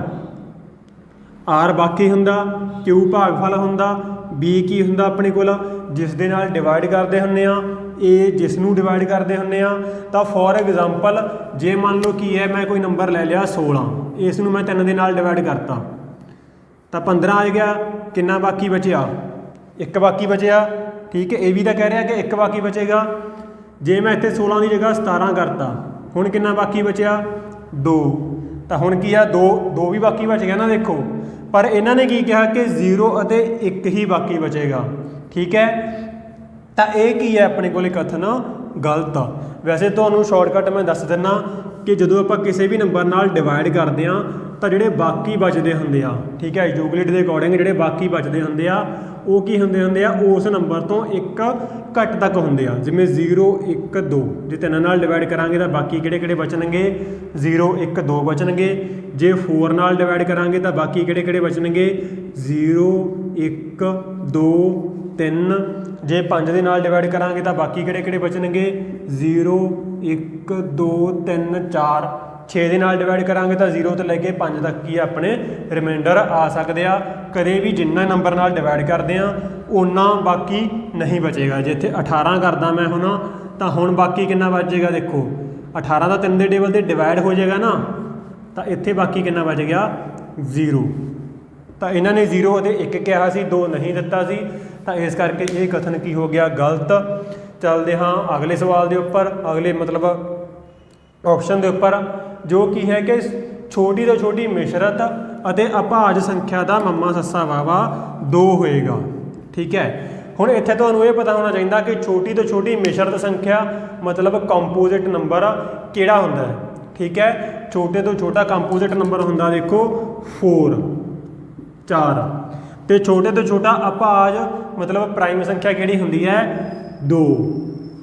Speaker 1: R ਬਾਕੀ ਹੁੰਦਾ, Q ਭਾਗਫਲ ਹੁੰਦਾ, B ਕੀ ਹੁੰਦਾ ਆਪਣੇ ਕੋਲ ਜਿਸ ਦੇ ਨਾਲ ਡਿਵਾਈਡ ਕਰਦੇ ਹੁੰਦੇ ਆ, A ਜਿਸ ਨੂੰ ਡਿਵਾਈਡ ਕਰਦੇ ਹੁੰਦੇ ਆ। ਤਾਂ ਫੋਰ ਐਗਜ਼ਾਮਪਲ ਜੇ ਮੰਨ ਲਓ ਕੀ ਹੈ ਮੈਂ ਕੋਈ ਨੰਬਰ ਲੈ ਲਿਆ 16, ਇਸ ਨੂੰ ਮੈਂ 3 ਦੇ ਨਾਲ ਡਿਵਾਈਡ ਕਰਤਾ ਤਾਂ 15 ਆ ਗਿਆ। ਕਿੰਨਾ ਬਾਕੀ ਬਚਿਆ 1 ਬਾਕੀ ਬਚਿਆ। ਠੀਕ ਹੈ, ਇਹ ਵੀ ਤਾਂ ਕਹਿ ਰਿਹਾ ਕਿ 1 ਬਾਕੀ ਬਚੇਗਾ। ਜੇ ਮੈਂ ਇੱਥੇ 16 ਦੀ ਜਗ੍ਹਾ 17 ਕਰਤਾ, ਹੁਣ ਕਿੰਨਾ ਬਾਕੀ ਬਚਿਆ 2। ਤਾਂ ਹੁਣ ਕੀ ਆ 2 ਵੀ ਬਾਕੀ ਬਚ ਗਿਆ ਨਾ ਦੇਖੋ, ਪਰ ਇਹਨਾਂ ਨੇ ਕੀ ਕਿਹਾ ਕਿ 0 ਅਤੇ 1 ਹੀ ਬਾਕੀ ਬਚੇਗਾ। ਠੀਕ ਹੈ, ਤਾਂ ਇਹ ਕੀ ਹੈ ਆਪਣੇ ਕੋਲੇ ਕਥਨ ਗਲਤ ਆ। ਵੈਸੇ ਤੁਹਾਨੂੰ ਸ਼ਾਰਟਕਟ ਮੈਂ ਦੱਸ ਦਿੰਦਾ ਕਿ ਜਦੋਂ ਆਪਾਂ ਕਿਸੇ ਵੀ ਨੰਬਰ ਨਾਲ ਡਿਵਾਈਡ ਕਰਦੇ ਹਾਂ ਤਾਂ ਜਿਹੜੇ ਬਾਕੀ ਬਚਦੇ ਹੁੰਦੇ ਆ, ਠੀਕ ਹੈ ਯੂਕਲਿਡ ਦੇ ਅਕੋਰਡਿੰਗ ਜਿਹੜੇ ਬਾਕੀ ਬਚਦੇ ਹੁੰਦੇ ਆ ਉਹ ਕੀ ਹੁੰਦੇ ਆ ਉਸ ਨੰਬਰ ਤੋਂ 1 ਘੱਟ ਤੱਕ ਹੁੰਦੇ ਆ। ਜਿਵੇਂ 0 1 2 ਜੇ 3 ਨਾਲ ਡਿਵਾਈਡ ਕਰਾਂਗੇ ਤਾਂ ਬਾਕੀ ਕਿਹੜੇ ਬਚਣਗੇ 0 1 2 ਬਚਣਗੇ। ਜੇ 4 ਨਾਲ ਡਿਵਾਈਡ ਕਰਾਂਗੇ ਤਾਂ ਬਾਕੀ ਕਿਹੜੇ ਬਚਣਗੇ 0 1 2 3। ਜੇ 5 ਦੇ ਨਾਲ ਡਿਵਾਈਡ ਕਰਾਂਗੇ ਤਾਂ ਬਾਕੀ ਕਿਹੜੇ ਬਚਣਗੇ 0 1 2 3 4। 6 ਦੇ ਨਾਲ ਡਿਵਾਈਡ ਕਰਾਂਗੇ ਤਾਂ 0 ਤੋਂ ਲੈ ਕੇ 5 ਤੱਕ ਕੀ ਆਪਣੇ ਰਿਮਾਈਂਡਰ ਆ ਸਕਦੇ ਆ। ਕਦੇ ਵੀ ਜਿੰਨਾ ਨੰਬਰ ਨਾਲ ਡਿਵਾਈਡ ਕਰਦੇ ਆ ਓਨਾ ਬਾਕੀ ਨਹੀਂ ਬਚੇਗਾ। ਜੇ ਇੱਥੇ 18 ਕਰਦਾ ਮੈਂ ਹੁਣ ਤਾਂ ਹੁਣ ਬਾਕੀ ਕਿੰਨਾ ਬਚ ਜਾਏਗਾ ਦੇਖੋ 18 ਦਾ 3 ਦੇ ਟੇਬਲ 'ਤੇ ਡਿਵਾਈਡ ਹੋ ਜਾਏਗਾ ਨਾ, ਤਾਂ ਇੱਥੇ ਬਾਕੀ ਕਿੰਨਾ ਬਚ ਗਿਆ 0। ਤਾਂ ਇਹਨਾਂ ਨੇ 0 ਅਤੇ 1 ਕਿਹਾ ਸੀ, 2 ਨਹੀਂ ਦਿੱਤਾ ਸੀ, ਤਾਂ ਇਸ ਕਰਕੇ ਇਹ ਕਥਨ ਕੀ ਹੋ ਗਿਆ ਗਲਤ। ਚੱਲਦੇ ਹਾਂ ਅਗਲੇ ਸਵਾਲ ਦੇ ਉੱਪਰ, ਅਗਲੇ ਮਤਲਬ ਆਪਸ਼ਨ ਦੇ ਉੱਪਰ, ਜੋ ਕੀ ਹੈ ਕਿ ਛੋਟੀ ਤੋਂ ਛੋਟੀ ਮਿਸ਼ਰਤ ਅਤੇ ਅਭਾਜ ਸੰਖਿਆ ਦਾ ਮੱਮਾ ਸੱਸਾ ਵਾਵਾ 2 ਹੋਏਗਾ। ਠੀਕ ਹੈ, ਹੁਣ ਇੱਥੇ ਤੁਹਾਨੂੰ ਇਹ ਪਤਾ ਹੋਣਾ ਚਾਹੀਦਾ ਕਿ ਛੋਟੀ ਤੋਂ ਛੋਟੀ ਮਿਸ਼ਰਤ ਸੰਖਿਆ ਮਤਲਬ ਕੰਪੋਜ਼ਿਟ ਨੰਬਰ ਕਿਹੜਾ ਹੁੰਦਾ ਹੈ। ਠੀਕ ਹੈ, ਛੋਟੇ ਤੋਂ ਛੋਟਾ ਕੰਪੋਜ਼ਿਟ ਨੰਬਰ ਹੁੰਦਾ ਦੇਖੋ 4 ਤੇ ਛੋਟੇ ਤੋਂ ਛੋਟਾ ਅਭਾਜ ਮਤਲਬ ਪ੍ਰਾਈਮ ਸੰਖਿਆ ਕਿਹੜੀ ਹੁੰਦੀ ਹੈ 2।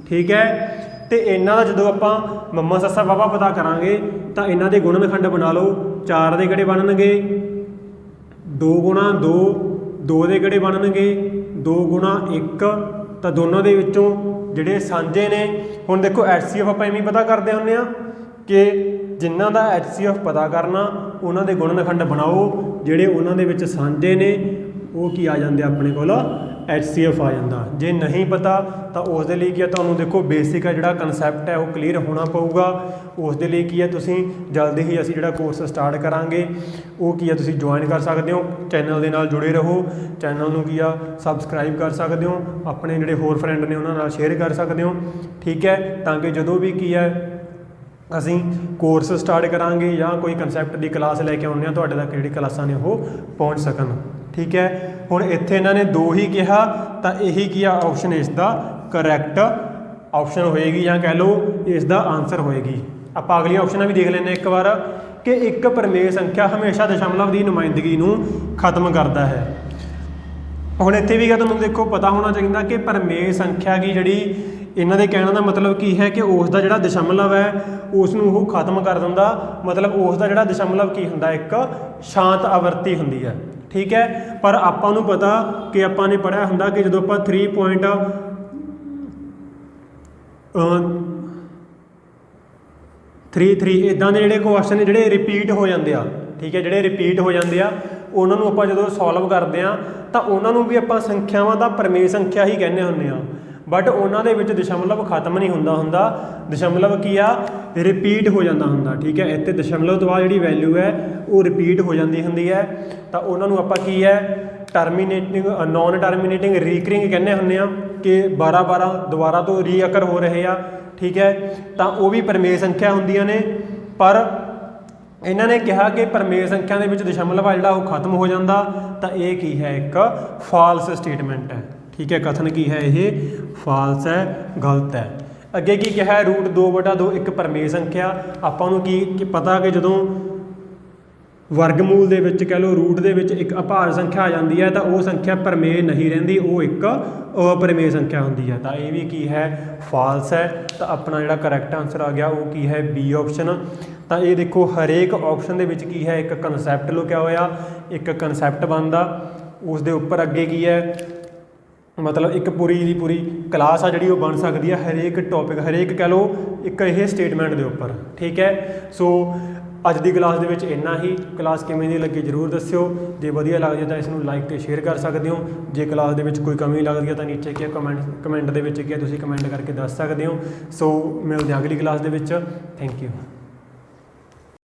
Speaker 1: ਠੀਕ ਹੈ, ਤੇ ਇਹਨਾਂ ਦਾ ਜਦੋਂ ਆਪਾਂ ਮੱਮਾ ਸੱਸਾ ਵਾਵਾ ਪਤਾ ਕਰਾਂਗੇ ਤਾਂ ਇਹਨਾਂ ਦੇ ਗੁਣਨਖੰਡ ਬਣਾ ਲਓ। 4 ਦੇ ਕਿਹੜੇ ਬਣਨਗੇ 2 × 2, 2 ਦੇ ਕਿਹੜੇ ਬਣਨਗੇ 2 × 1। ਤਾਂ ਦੋਨਾਂ ਦੇ ਵਿੱਚੋਂ ਜਿਹੜੇ ਸਾਂਝੇ ਨੇ, ਹੁਣ ਦੇਖੋ HCF ਆਪਾਂ ਇਵੇਂ ਪਤਾ ਕਰਦੇ ਹੁੰਦੇ ਆ ਕਿ ਜਿਨ੍ਹਾਂ ਦਾ HCF ਪਤਾ ਕਰਨਾ ਉਹਨਾਂ ਦੇ ਗੁਣਨਖੰਡ ਬਣਾਓ, ਜਿਹੜੇ ਉਹਨਾਂ ਦੇ ਵਿੱਚ ਸਾਂਝੇ ਨੇ ਉਹ ਕੀ ਆ ਜਾਂਦੇ ਆਪਣੇ ਕੋਲ HCF ਆ ਜਾਂਦਾ। ਜੇ ਨਹੀਂ ਪਤਾ ਤਾਂ ਉਸ ਦੇ ਲਈ ਕੀ ਹੈ ਤੁਹਾਨੂੰ ਦੇਖੋ ਬੇਸਿਕ ਹੈ ਜਿਹੜਾ ਕਨਸੈਪਟ ਹੈ ਉਹ ਕਲੀਅਰ ਹੋਣਾ ਪਊਗਾ। ਉਸ ਦੇ ਲਈ ਕੀ ਹੈ ਤੁਸੀਂ ਜਲਦੀ ਹੀ ਅਸੀਂ ਜਿਹੜਾ ਕੋਰਸ ਸਟਾਰਟ ਕਰਾਂਗੇ ਉਹ ਕੀ ਹੈ ਤੁਸੀਂ ਜੁਆਇਨ ਕਰ ਸਕਦੇ ਹੋ। ਚੈਨਲ ਦੇ ਨਾਲ ਜੁੜੇ ਰਹੋ, ਚੈਨਲ ਨੂੰ ਕੀ ਆ ਸਬਸਕ੍ਰਾਈਬ ਕਰ ਸਕਦੇ ਹੋ, ਆਪਣੇ ਜਿਹੜੇ ਹੋਰ ਫਰੈਂਡ ਨੇ ਉਹਨਾਂ ਨਾਲ ਸ਼ੇਅਰ ਕਰ ਸਕਦੇ ਹੋ। ਠੀਕ ਹੈ, ਤਾਂ ਕਿ ਜਦੋਂ ਵੀ ਕੀ ਹੈ ਅਸੀਂ ਕੋਰਸ ਸਟਾਰਟ ਕਰਾਂਗੇ ਜਾਂ ਕੋਈ ਕਨਸੈਪਟ ਦੀ ਕਲਾਸ ਲੈ ਕੇ ਆਉਂਦੇ ਹਾਂ ਤੁਹਾਡੇ ਤੱਕ ਜਿਹੜੀ ਕਲਾਸਾਂ ਨੇ ਉਹ ਪਹੁੰਚ ਸਕਣ। ਠੀਕ ਹੈ, ਹੁਣ ਇੱਥੇ ਇਹਨਾਂ ਨੇ 2 ਹੀ ਕਿਹਾ ਤਾਂ ਇਹੀ ਕੀ ਆ ਆਪਸ਼ਨ ਇਸ ਦਾ ਕਰੈਕਟ ਆਪਸ਼ਨ ਹੋਏਗੀ, ਜਾਂ ਕਹਿ ਲਓ ਇਸ ਦਾ ਆਨਸਰ ਹੋਏਗੀ। ਆਪਾਂ ਅਗਲੀਆਂ ਆਪਸ਼ਨਾਂ ਵੀ ਦੇਖ ਲੈਂਦੇ ਇੱਕ ਵਾਰ ਕਿ ਇੱਕ ਪਰਮੇਯ ਸੰਖਿਆ ਹਮੇਸ਼ਾ ਦਸ਼ਮਲਵ ਦੀ ਨੁਮਾਇੰਦਗੀ ਨੂੰ ਖਤਮ ਕਰਦਾ ਹੈ। ਹੁਣ ਇੱਥੇ ਵੀ ਤੁਹਾਨੂੰ ਦੇਖੋ ਪਤਾ ਹੋਣਾ ਚਾਹੀਦਾ ਕਿ ਪਰਮੇय ਸੰਖਿਆ ਕੀ ਜਿਹੜੀ ਇਹਨਾਂ ਦੇ ਕਹਿਣ ਦਾ ਮਤਲਬ ਕੀ ਹੈ ਕਿ ਉਸ ਦਾ ਜਿਹੜਾ ਦਸ਼ਮਲਵ ਹੈ ਉਸ ਨੂੰ ਉਹ ਖਤਮ ਕਰ ਦਿੰਦਾ, ਮਤਲਬ ਉਸ ਦਾ ਜਿਹੜਾ ਦਸ਼ਮਲਵ ਕੀ ਹੁੰਦਾ, ਇੱਕ ਸ਼ਾਂਤ ਆਵਰਤੀ ਹੁੰਦੀ ਹੈ। ਠੀਕ ਹੈ, ਪਰ ਆਪਾਂ ਨੂੰ ਪਤਾ ਕਿ ਆਪਾਂ ਨੇ ਪੜ੍ਹਿਆ ਹੁੰਦਾ ਕਿ ਜਦੋਂ ਆਪਾਂ 3.33 ਇਦਾਂ ਦੇ ਜਿਹੜੇ ਕੁਐਸਚਨ ਨੇ ਜਿਹੜੇ ਰਿਪੀਟ ਹੋ ਜਾਂਦੇ ਆ, ਠੀਕ ਹੈ, ਜਿਹੜੇ ਰਿਪੀਟ ਹੋ ਜਾਂਦੇ ਆ ਉਹਨਾਂ ਨੂੰ ਆਪਾਂ ਜਦੋਂ ਸੋਲਵ ਕਰਦੇ ਆ ਤਾਂ ਉਹਨਾਂ ਨੂੰ ਵੀ ਆਪਾਂ ਸੰਖਿਆਵਾਂ ਦਾ ਪਰਮੇय ਸੰਖਿਆ ਹੀ ਕਹਿੰਦੇ ਹੁੰਦੇ ਆ, ਬਟ ਉਹਨਾਂ ਦੇ ਵਿੱਚ ਦਸ਼ਮਲਵ ਖਤਮ ਨਹੀਂ ਹੁੰਦਾ, ਦਸ਼ਮਲਵ ਕੀ ਆ, ਰਿਪੀਟ ਹੋ ਜਾਂਦਾ ਹੁੰਦਾ। ਠੀਕ ਹੈ, ਇੱਥੇ ਦਸ਼ਮਲਵ ਤੋਂ ਬਾਅਦ ਜਿਹੜੀ ਵੈਲਿਊ ਹੈ ਉਹ ਰਿਪੀਟ ਹੋ ਜਾਂਦੀ ਹੁੰਦੀ ਹੈ, ਤਾਂ ਉਹਨਾਂ ਨੂੰ ਆਪਾਂ ਕੀ ਹੈ, ਟਰਮੀਨੇਟਿੰਗ ਨੋਨ ਟਰਮੀਨੇਟਿੰਗ ਰੀਕਰਿੰਗ ਕਹਿੰਦੇ ਹੁੰਦੇ ਆ ਕਿ 12 ਦੁਬਾਰਾ ਤੋਂ ਰੀਅਕਰ ਹੋ ਰਹੇ ਆ। ਠੀਕ ਹੈ, ਤਾਂ ਉਹ ਵੀ ਪਰਮੇय ਸੰਖਿਆ ਹੁੰਦੀਆਂ ਨੇ, ਪਰ ਇਹਨਾਂ ਨੇ ਕਿਹਾ ਕਿ ਪਰਮੇय ਸੰਖਿਆ ਦੇ ਵਿੱਚ ਦਸ਼ਮਲਵ ਆ ਜਿਹੜਾ ਉਹ ਖਤਮ ਹੋ ਜਾਂਦਾ, ਤਾਂ ਇਹ ਕੀ ਹੈ, ਇੱਕ ਫਾਲਸ ਸਟੇਟਮੈਂਟ ਹੈ। ਠੀਕ ਹੈ, ਕਥਨ ਕੀ ਹੈ, ਇਹ ਫਾਲਸ ਹੈ, ਗਲਤ ਹੈ। ਅੱਗੇ ਕੀ ਕਿਹਾ ਹੈ, √2/2 ਇੱਕ ਪਰਮੇय ਸੰਖਿਆ। ਆਪਾਂ ਨੂੰ ਕੀ ਪਤਾ ਕਿ ਜਦੋਂ ਵਰਗਮੂਲ ਦੇ ਵਿੱਚ ਕਹਿ ਲਓ ਰੂਟ ਦੇ ਵਿੱਚ ਇੱਕ ਅਭਾਜ ਸੰਖਿਆ ਆ ਜਾਂਦੀ ਹੈ ਤਾਂ ਉਹ ਸੰਖਿਆ ਪਰਮੇय ਨਹੀਂ ਰਹਿੰਦੀ, ਉਹ ਇੱਕ ਅਪਰਮੇय ਸੰਖਿਆ ਹੁੰਦੀ ਹੈ, ਤਾਂ ਇਹ ਵੀ ਕੀ ਹੈ, ਫਾਲਸ ਹੈ। ਤਾਂ ਆਪਣਾ ਜਿਹੜਾ ਕਰੈਕਟ ਆਨਸਰ ਆ ਗਿਆ ਉਹ ਕੀ ਹੈ, ਬੀ ਆਪਸ਼ਨ। ਤਾਂ ਇਹ ਦੇਖੋ ਹਰੇਕ ਆਪਸ਼ਨ ਦੇ ਵਿੱਚ ਕੀ ਹੈ, ਇੱਕ ਕਨਸੈਪਟ ਲੁਕਿਆ ਹੋਇਆ, ਇੱਕ ਕਨਸੈਪਟ ਬਣਦਾ, ਉਸ ਦੇ ਉੱਪਰ ਅੱਗੇ ਕੀ ਹੈ, ਮਤਲਬ ਇੱਕ ਪੂਰੀ ਦੀ ਪੂਰੀ ਕਲਾਸ ਆ ਜਿਹੜੀ ਉਹ ਬਣ ਸਕਦੀ ਹੈ ਹਰੇਕ ਟੌਪਿਕ, ਹਰੇਕ ਕਹਿ ਲਓ ਇੱਕ ਇਹ ਸਟੇਟਮੈਂਟ ਦੇ ਉੱਪਰ। ਠੀਕ ਹੈ, ਸੋ ਅੱਜ ਦੀ ਕਲਾਸ ਦੇ ਵਿੱਚ ਇੰਨਾ ਹੀ। ਕਲਾਸ ਕਿਵੇਂ ਦੀ ਲੱਗੀ ਜ਼ਰੂਰ ਦੱਸਿਓ, ਜੇ ਵਧੀਆ ਲੱਗਦੀ ਤਾਂ ਇਸ ਨੂੰ ਲਾਈਕ ਅਤੇ ਸ਼ੇਅਰ ਕਰ ਸਕਦੇ ਹੋ। ਜੇ ਕਲਾਸ ਦੇ ਵਿੱਚ ਕੋਈ ਕਮੀ ਲੱਗਦੀ ਹੈ ਤਾਂ ਨੀਚੇ ਕੀ ਕਮੈਂਟ ਦੇ ਵਿੱਚ ਕੀ ਤੁਸੀਂ ਕਮੈਂਟ ਕਰਕੇ ਦੱਸ ਸਕਦੇ ਹੋ। ਸੋ ਮਿਲਦੇ ਹਾਂ ਅਗਲੀ ਕਲਾਸ ਦੇ ਵਿੱਚ। Thank you.